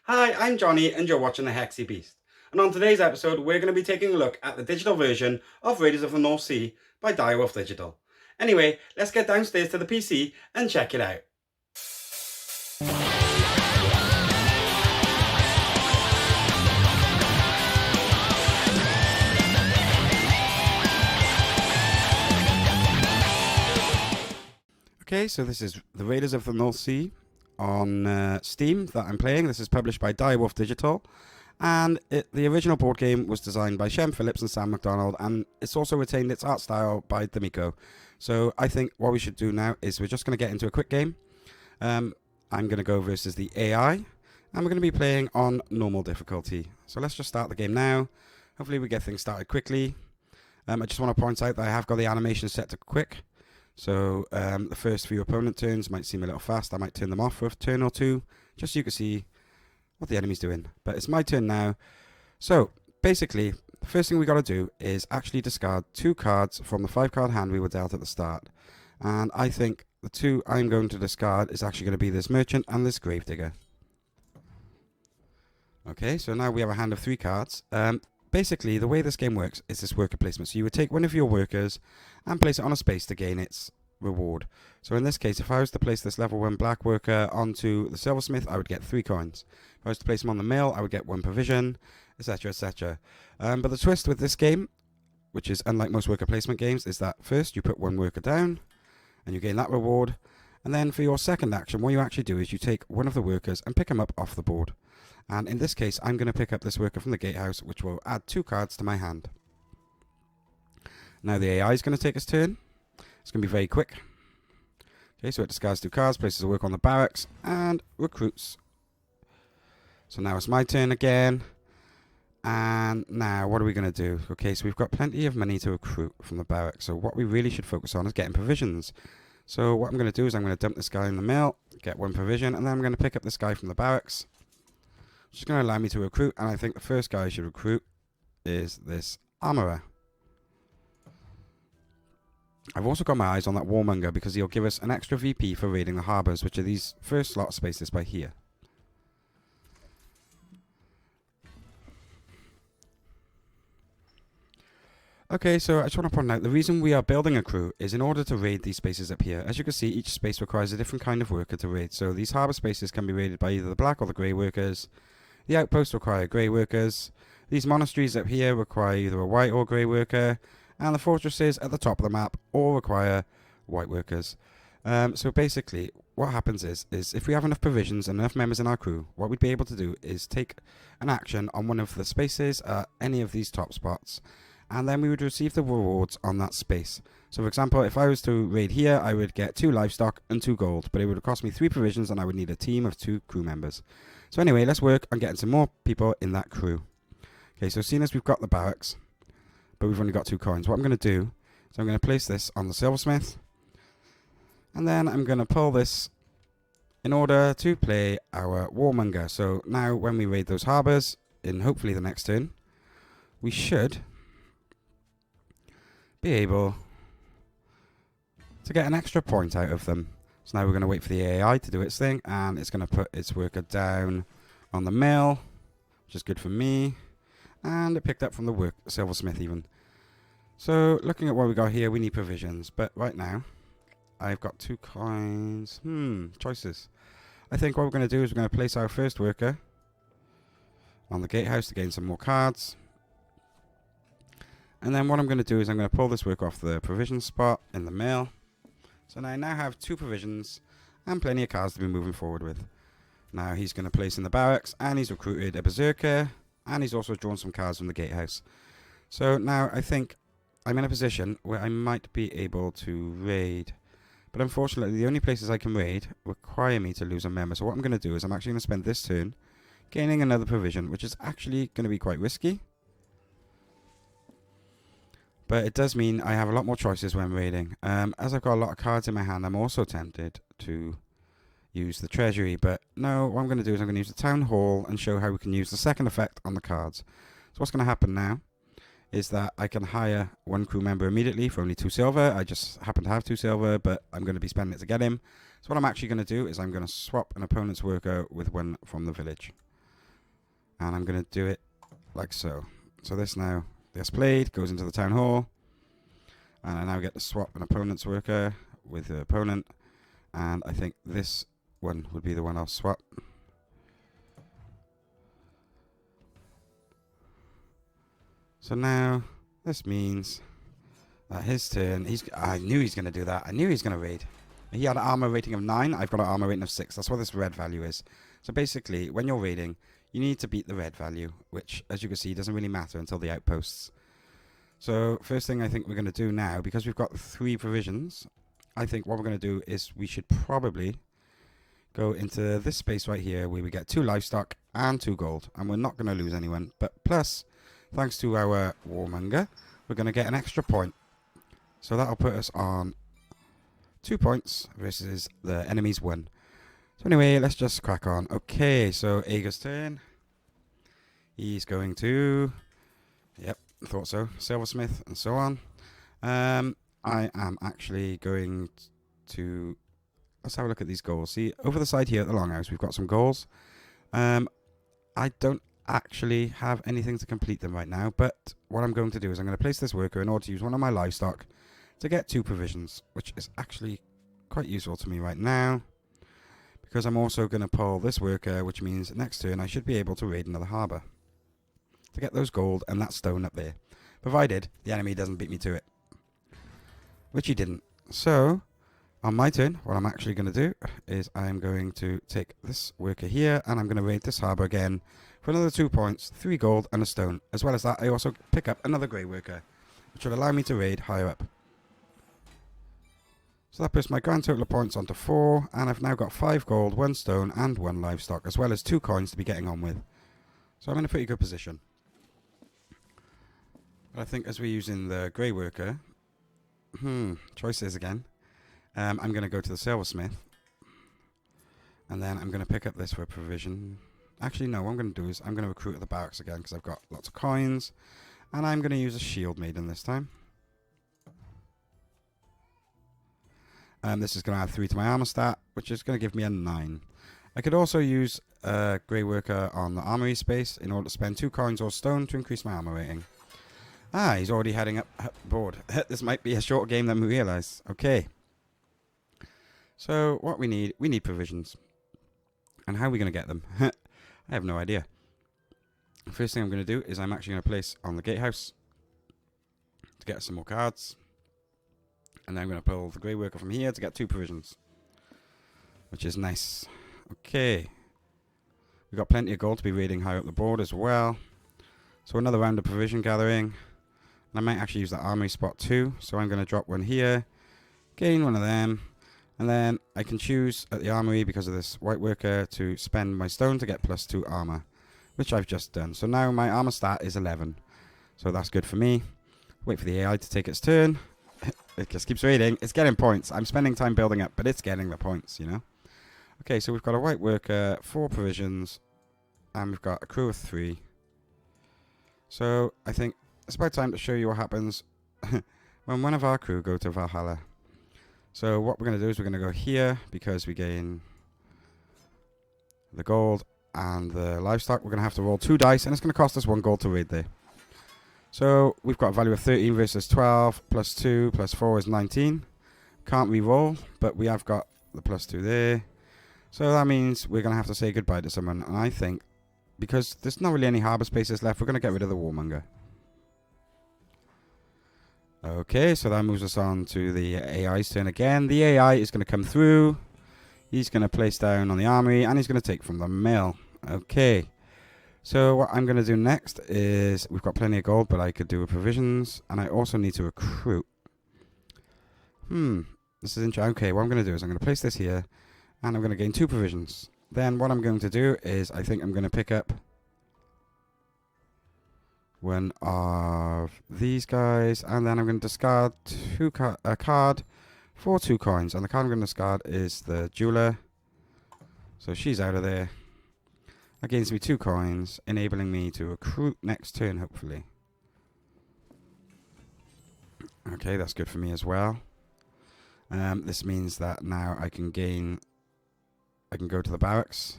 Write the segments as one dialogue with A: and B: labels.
A: Hi, I'm Johnny and you're watching the Hexy Beast. And on today's episode, we're going to be taking a look at the digital version of Raiders of the North Sea by Direwolf Digital. Anyway, let's get downstairs to the PC and check it out. Okay, so this is the Raiders of the North Sea on Steam that I'm playing. This is published by Direwolf Digital, and the original board game was designed by Shem, Phillips and Sam Macdonald, and it's also retained its art style by the Mico. So I think what we should do now is we're just going to get into a quick game. I'm going to go versus the AI, and we're going to be playing on normal difficulty. So let's just start the game now. Hopefully we get things started quickly. I just want to point out that I have got the animation set to quick. So the first few opponent turns might seem a little fast. I might turn them off for a turn or two, just so you can see what the enemy's doing. But it's my turn now. So basically, the first thing we got to do is actually discard 2 cards from the 5-card hand we were dealt at the start. And I think the 2 I'm going to discard is actually going to be this Merchant and this Gravedigger. Okay, so now we have a hand of 3 cards. Basically, the way this game works is this worker placement. So you would take one of your workers and place it on a space to gain its reward. So in this case, if I was to place this level 1 black worker onto the silversmith, I would get 3 coins. If I was to place him on the mill, I would get 1 provision, etc, etc. But the twist with this game, which is unlike most worker placement games, is that first you put 1 worker down and you gain that reward. And then for your second action, what you actually do is you take one of the workers and pick him up off the board. And in this case, I'm going to pick up this worker from the gatehouse, which will add 2 cards to my hand. Now the AI is going to take its turn. It's going to be very quick. Okay, so it discards 2 cards, places a worker on the barracks, and recruits. So now it's my turn again. And now what are we going to do? Okay, so we've got plenty of money to recruit from the barracks. So what we really should focus on is getting provisions. So what I'm going to do is I'm going to dump this guy in the mill, get 1 provision, and then I'm going to pick up this guy from the barracks. Which is going to allow me to recruit, and I think the first guy I should recruit is this Armourer. I've also got my eyes on that Warmonger because he'll give us an extra VP for raiding the harbours, which are these first slot spaces by here. Okay, so I just want to point out the reason we are building a crew is in order to raid these spaces up here. As you can see, each space requires a different kind of worker to raid. So these harbour spaces can be raided by either the black or the grey workers. The outposts require grey workers. These monasteries up here require either a white or grey worker. And the fortresses at the top of the map all require white workers. So basically, what happens is if we have enough provisions and enough members in our crew, what we'd be able to do is take an action on one of the spaces at any of these top spots. And then we would receive the rewards on that space. So for example, if I was to raid here, I would get 2 livestock and 2 gold. But it would cost me 3 provisions and I would need a team of 2 crew members. So anyway, let's work on getting some more people in that crew. Okay, so seeing as we've got the barracks, but we've only got 2 coins, what I'm going to do is I'm going to place this on the silversmith. And then I'm going to pull this in order to play our Warmonger. So now when we raid those harbours, in hopefully the next turn, we should be able to get an extra point out of them. So now we're going to wait for the AI to do its thing, and it's going to put its worker down on the mill, which is good for me, and it picked up from the silversmith even. So looking at what we got here, we need provisions, but right now I've got 2 coins. Choices. I think what we're going to do is we're going to place our first worker on the gatehouse to gain some more cards. And then what I'm going to do is I'm going to pull this worker off the provision spot in the mill. So now I now have 2 provisions and plenty of cards to be moving forward with. Now he's going to place in the barracks, and he's recruited a berserker, and he's also drawn some cards from the gatehouse. So now I think I'm in a position where I might be able to raid. But unfortunately, the only places I can raid require me to lose a member. So what I'm going to do is I'm actually going to spend this turn gaining another provision, which is actually going to be quite risky. But it does mean I have a lot more choices when raiding. As I've got a lot of cards in my hand, I'm also tempted to use the treasury. But no, what I'm going to do is I'm going to use the town hall and show how we can use the second effect on the cards. So what's going to happen now is that I can hire 1 crew member immediately for only 2 silver. I just happen to have 2 silver, but I'm going to be spending it to get him. So what I'm actually going to do is I'm going to swap an opponent's worker with one from the village. And I'm going to do it like so. So this now, this blade goes into the town hall. And I now get to swap an opponent's worker with the opponent. And I think this one would be the one I'll swap. So now, this means that his turn, I knew he's going to do that. I knew he's going to raid. He had an armor rating of 9. I've got an armor rating of 6. That's what this red value is. So basically, when you're raiding, you need to beat the red value, which, as you can see, doesn't really matter until the outposts. So first thing I think we're going to do now, because we've got 3 provisions, I think what we're going to do is we should probably go into this space right here where we get 2 livestock and 2 gold. And we're not going to lose anyone. But plus, thanks to our warmonger, we're going to get an extra point. So that'll put us on 2 points versus the enemy's 1. So anyway, let's just crack on. Okay, so Ager's turn. He's going to... Yep, thought so. Silversmith and so on. I am actually going to... Let's have a look at these goals. See, over the side here at the Longhouse, we've got some goals. I don't actually have anything to complete them right now, but what I'm going to do is I'm going to place this worker in order to use one of my livestock to get 2 provisions, which is actually quite useful to me right now, because I'm also going to pull this worker, which means next turn I should be able to raid another harbour to get those gold and that stone up there, provided the enemy doesn't beat me to it, which he didn't. So on my turn, what I'm actually going to do is I'm going to take this worker here and I'm going to raid this harbour again for another 2 points, 3 gold and a stone. As well as that, I also pick up another grey worker, which will allow me to raid higher up. So that puts my grand total of points onto 4, and I've now got 5 gold, 1 stone, and 1 livestock, as well as 2 coins to be getting on with. So I'm in a pretty good position. But I think as we're using the grey worker, choices again. I'm going to go to the silversmith, and then I'm going to pick up this for a provision. Actually, no, what I'm going to do is I'm going to recruit at the barracks again, because I've got lots of coins, and I'm going to use a shield maiden this time. This is going to add 3 to my armor stat, which is going to give me a 9. I could also use a grey worker on the armory space in order to spend 2 coins or stone to increase my armor rating. Ah, he's already heading up board. This might be a shorter game than we realise. Okay. So what we need provisions. And how are we going to get them? I have no idea. First thing I'm going to do is I'm actually going to place on the gatehouse to get some more cards. And then I'm going to pull the grey worker from here to get 2 provisions, which is nice. Okay. We've got plenty of gold to be raiding higher up the board as well. So another round of provision gathering. And I might actually use that armory spot too. So I'm going to drop one here, gain one of them. And then I can choose at the armory, because of this white worker, to spend my stone to get +2 armor, which I've just done. So now my armor stat is 11. So that's good for me. Wait for the AI to take its turn. It just keeps raiding. It's getting points. I'm spending time building up, but it's getting the points, you know. Okay, so we've got a white worker, 4 provisions, and we've got a crew of 3. So I think it's about time to show you what happens when one of our crew go to Valhalla. So what we're going to do is we're going to go here, because we gain the gold and the livestock. We're going to have to roll 2 dice, and it's going to cost us 1 gold to raid there. So we've got a value of 13 versus 12, +2, +4 is 19. Can't re-roll, but we have got the +2 there. So that means we're going to have to say goodbye to someone. And I think, because there's not really any harbour spaces left, we're going to get rid of the warmonger. Okay, so that moves us on to the AI's turn again. The AI is going to come through. He's going to place down on the armory, and he's going to take from the mill. Okay. So what I'm going to do next is, we've got plenty of gold, but I could do provisions, and I also need to recruit. This is interesting. Okay, what I'm going to do is I'm going to place this here, and I'm going to gain 2 provisions. Then what I'm going to do is, I think I'm going to pick up one of these guys, and then I'm going to discard a card for 2 coins. And the card I'm going to discard is the jeweler. So she's out of there. That gains me 2 coins, enabling me to recruit next turn, hopefully. Okay, that's good for me as well. This means that now I can go to the barracks,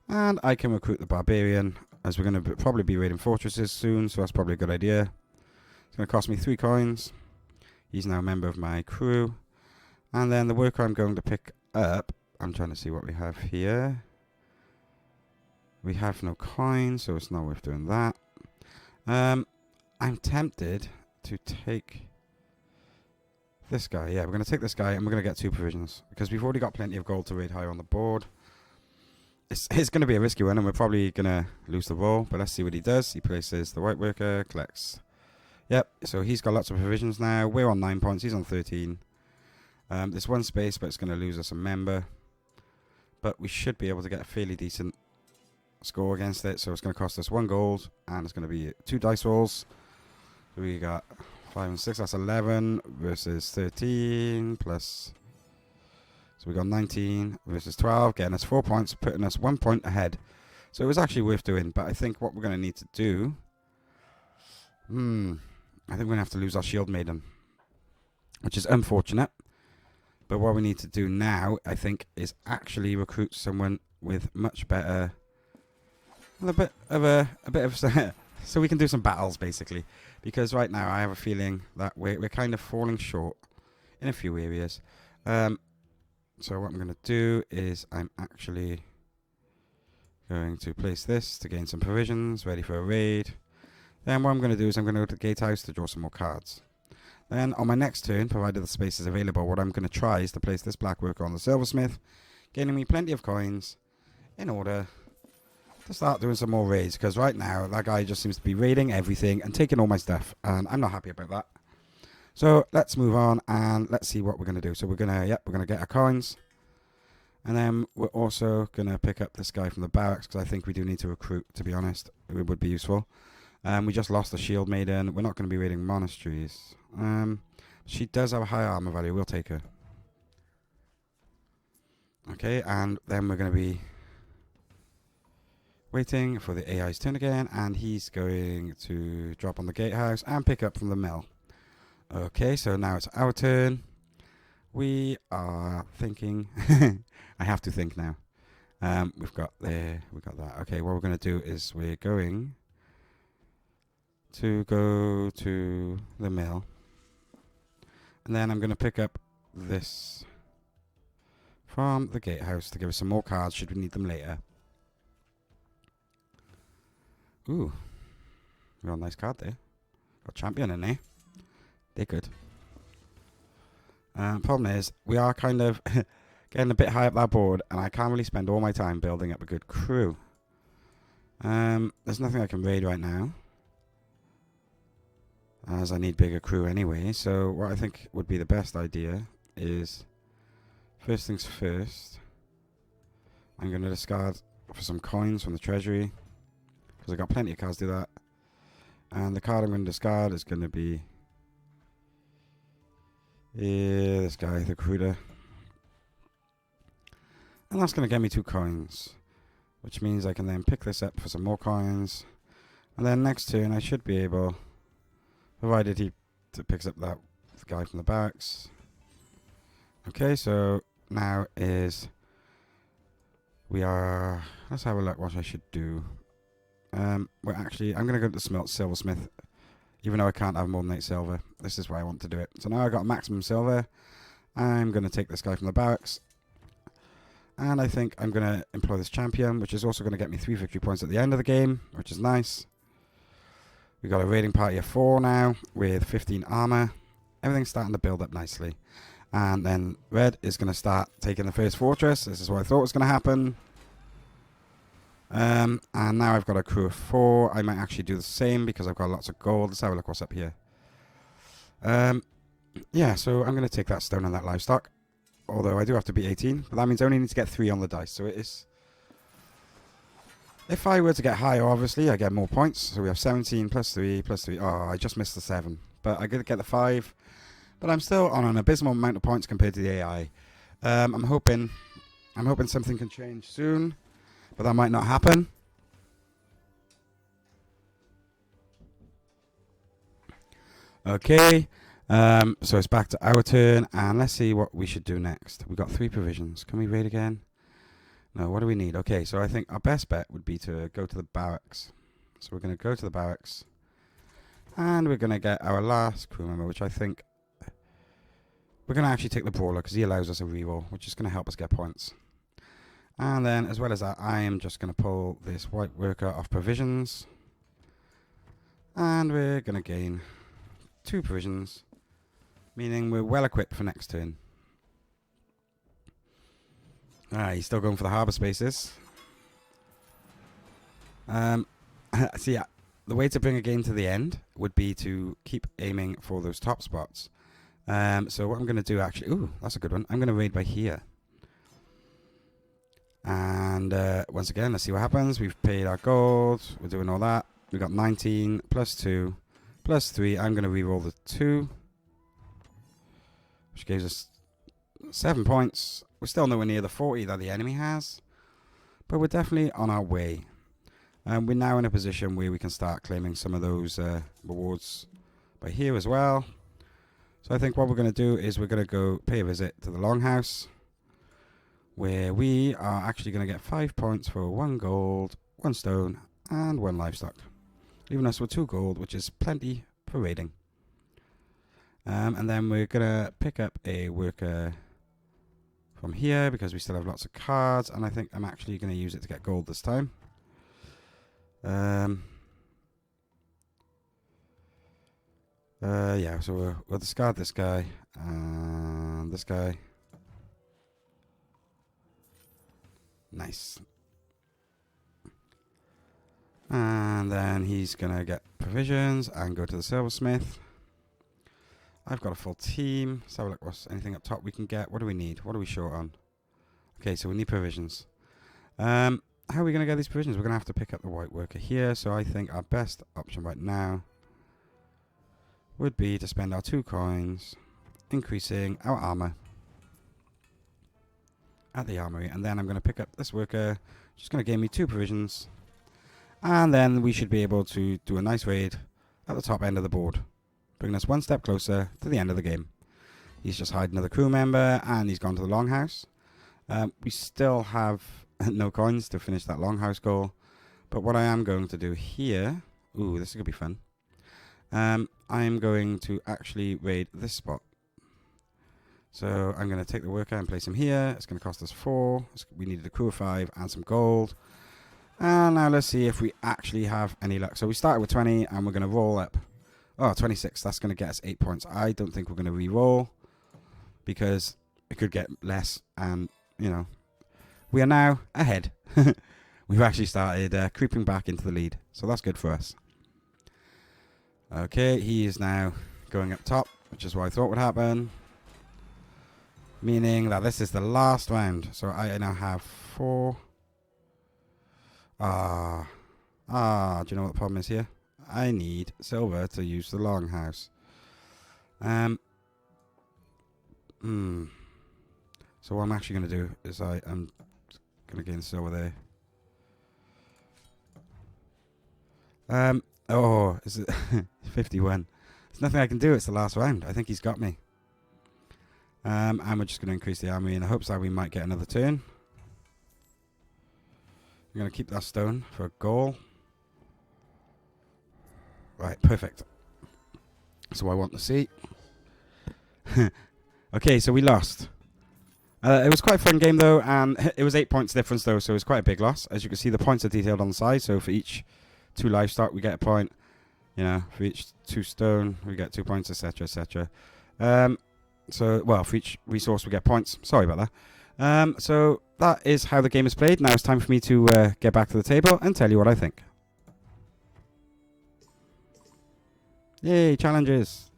A: and I can recruit the barbarian as we're going to probably be raiding fortresses soon, so that's probably a good idea. It's going to cost me 3 coins. He's now a member of my crew. And then the worker I'm going to pick up, I'm trying to see what we have here. We have no coins, so it's not worth doing that. I'm tempted to take this guy. Yeah, we're going to take this guy and we're going to get 2 provisions, because we've already got plenty of gold to raid higher on the board. It's going to be a risky one, and we're probably going to lose the roll, but let's see what he does. He places the white worker, collects. Yep, so he's got lots of provisions now. We're on 9 points, he's on 13. There's 1 space, but it's going to lose us a member. But we should be able to get a fairly decent score against it, so it's going to cost us 1 gold, and it's going to be 2 dice rolls. So we got 5 and 6, that's 11 versus 13 plus. So we got 19 versus 12, getting us 4 points, putting us 1 point ahead. So it was actually worth doing, but I think what we're going to need to do, I think we're going to have to lose our shield maiden, which is unfortunate. But what we need to do now, I think, is actually recruit someone with much better, a bit of so we can do some battles, basically. Because right now I have a feeling that we're kind of falling short in a few areas. So what I'm going to do is I'm actually going to place this to gain some provisions, ready for a raid. Then what I'm going to do is I'm going to go to the gatehouse to draw some more cards. Then on my next turn, provided the space is available, what I'm going to try is to place this black worker on the silversmith, gaining me plenty of coins in order to start doing some more raids. Because right now, that guy just seems to be raiding everything and taking all my stuff, and I'm not happy about that. So let's move on and let's see what we're going to do. So we're going to get our coins. And then we're also going to pick up this guy from the barracks, because I think we do need to recruit, to be honest. It would be useful. We just lost the shield maiden. We're not going to be raiding monasteries. She does have a high armor value. We'll take her. Okay, and then we're going to be waiting for the AI's turn again. And he's going to drop on the gatehouse and pick up from the mill. Okay, so now it's our turn. We are thinking. I have to think now. We've got that. Okay, what we're going to do is we're going to go to the mill. And then I'm going to pick up this from the gatehouse to give us some more cards should we need them later. Ooh. We got a nice card there. Got champion in there. They're good. Problem is, we are kind of getting a bit high up that board, and I can't really spend all my time building up a good crew. There's nothing I can raid right now, as I need bigger crew anyway. So what I think would be the best idea is, first things first, I'm going to discard for some coins from the treasury, because I've got plenty of cards to do that. And the card I'm going to discard is going to be this guy, the recruiter. And that's going to get me 2 coins, which means I can then pick this up for some more coins. And then next turn I should be able, provided he picks up that guy from the barracks. Okay, so now let's have a look what I should do. I'm going to go to the silversmith, even though I can't have more than 8 silver. This is why I want to do it. So now I've got maximum silver. I'm going to take this guy from the barracks. And I think I'm going to employ this champion, which is also going to get me 3 victory points at the end of the game, which is nice. We've got a raiding party of 4 now, with 15 armor. Everything's starting to build up nicely. And then red is going to start taking the first fortress. This is what I thought was going to happen. And now I've got a crew of 4. I might actually do the same because I've got lots of gold. Let's have a look what's up here. Yeah, so I'm going to take that stone and that livestock. Although I do have to beat 18. But that means I only need to get 3 on the dice. So it is... If I were to get higher, obviously, I get more points. So we have 17 plus 3 plus 3. Oh, I just missed the 7. But I could get the 5. But I'm still on an abysmal amount of points compared to the AI. I'm hoping something can change soon. But that might not happen. Okay. So it's back to our turn. And let's see what we should do next. We've got 3 provisions. Can we raid again? No, what do we need? Okay, so I think our best bet would be to go to the barracks. So we're going to go to the barracks. And we're going to get our last crew member, which I think... We're going to actually take the brawler because he allows us a reroll, which is going to help us get points. And then, as well as that, I am just going to pull this white worker off provisions. And we're going to gain 2 provisions, meaning we're well equipped for next turn. He's still going for the harbour spaces. See, the way to bring a game to the end would be to keep aiming for those top spots. So what I'm going to do actually... Ooh, that's a good one. I'm going to raid by here. And once again, let's see what happens. We've paid our gold. We're doing all that. We got 19 plus 2 plus 3. I'm going to reroll the 2, which gives us 7 points. We're still nowhere near the 40 that the enemy has, but we're definitely on our way. We're now in a position where we can start claiming some of those rewards by here as well. So I think what we're going to do is we're going to go pay a visit to the Longhouse, where we are actually going to get 5 points for 1 gold, 1 stone, and 1 livestock, leaving us with 2 gold, which is plenty for raiding. And then we're going to pick up a worker from here because we still have lots of cards, and I think I'm actually going to use it to get gold this time. Yeah, so we'll discard this guy and this guy. Nice. And then he's going to get provisions and go to the silversmith. I've got a full team. Let's have a look. What's anything up top we can get? What do we need? What are we short on? Okay, so we need provisions. How are we going to get these provisions? We're going to have to pick up the white worker here. So I think our best option right now would be to spend our 2 coins, increasing our armor at the armory. And then I'm going to pick up this worker, which is going to give me 2 provisions. And then we should be able to do a nice raid at the top end of the board, bringing us 1 step closer to the end of the game. He's just hired another crew member, and he's gone to the Longhouse. We still have no coins to finish that Longhouse goal, but what I am going to do here... Ooh, this is going to be fun. I'm going to actually raid this spot. So I'm going to take the worker and place him here. It's going to cost us 4. We needed a crew of 5 and some gold. And now let's see if we actually have any luck. So we started with 20, and we're going to roll up. Oh, 26. That's going to get us 8 points. I don't think we're going to re-roll because it could get less. And, you know, we are now ahead. We've actually started creeping back into the lead. So that's good for us. Okay, he is now going up top, which is what I thought would happen. Meaning that this is the last round. So I now have 4. Do you know what the problem is here? I need silver to use the Longhouse. So what I'm actually going to do is I am going to gain silver there. Oh, is it 51? There's nothing I can do. It's the last round. I think he's got me. And we're just going to increase the army in the hopes that we might get another turn. I'm going to keep that stone for a goal. Right, perfect. So I want to see. Okay, so we lost. It was quite a fun game though, and it was 8 points difference though, so it was quite a big loss. As you can see, the points are detailed on the side, so for each 2 livestock we get a point. You know, for each 2 stone we get 2 points, etc, etc. So, well, for each resource we get points. Sorry about that. So that is how the game is played. Now it's time for me to get back to the table and tell you what I think. Yay, challenges.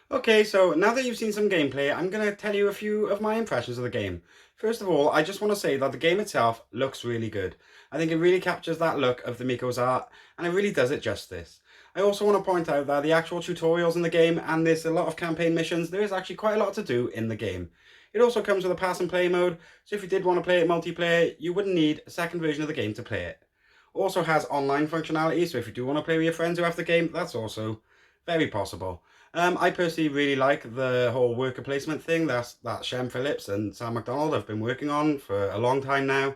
A: Okay, so now that you've seen some gameplay, I'm going to tell you a few of my impressions of the game. First of all, I just want to say that the game itself looks really good. I think it really captures that look of the Mico's art, and it really does it justice. I also want to point out that the actual tutorials in the game, and there's a lot of campaign missions, there is actually quite a lot to do in the game. It also comes with a pass and play mode, so if you did want to play it multiplayer, you wouldn't need a second version of the game to play it. Also has online functionality, so if you do want to play with your friends who have the game, that's also very possible. I personally really like the whole worker placement thing that Shem, Phillips and Sam Macdonald have been working on for a long time now.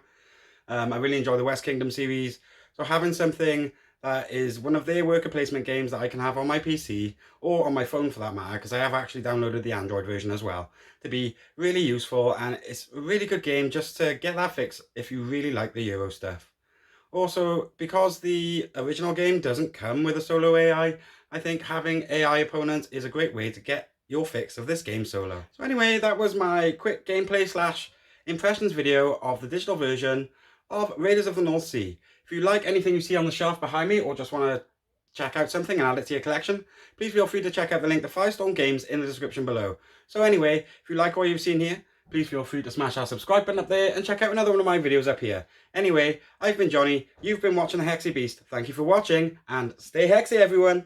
A: I really enjoy the West Kingdom series, so having something that is one of their worker placement games that I can have on my PC, or on my phone for that matter, because I have actually downloaded the Android version as well, to be really useful, and it's a really good game just to get that fix if you really like the Euro stuff. Also, because the original game doesn't come with a solo AI, I think having AI opponents is a great way to get your fix of this game solo. So anyway, that was my quick gameplay slash impressions video of the digital version of Raiders of the North Sea. If you like anything you see on the shelf behind me, or just want to check out something and add it to your collection, please feel free to check out the link to Firestone Games in the description below. So anyway, if you like what you've seen here, please feel free to smash that subscribe button up there and check out another one of my videos up here. Anyway, I've been Johnny, you've been watching the Hexy Beast. Thank you for watching, and stay Hexy everyone!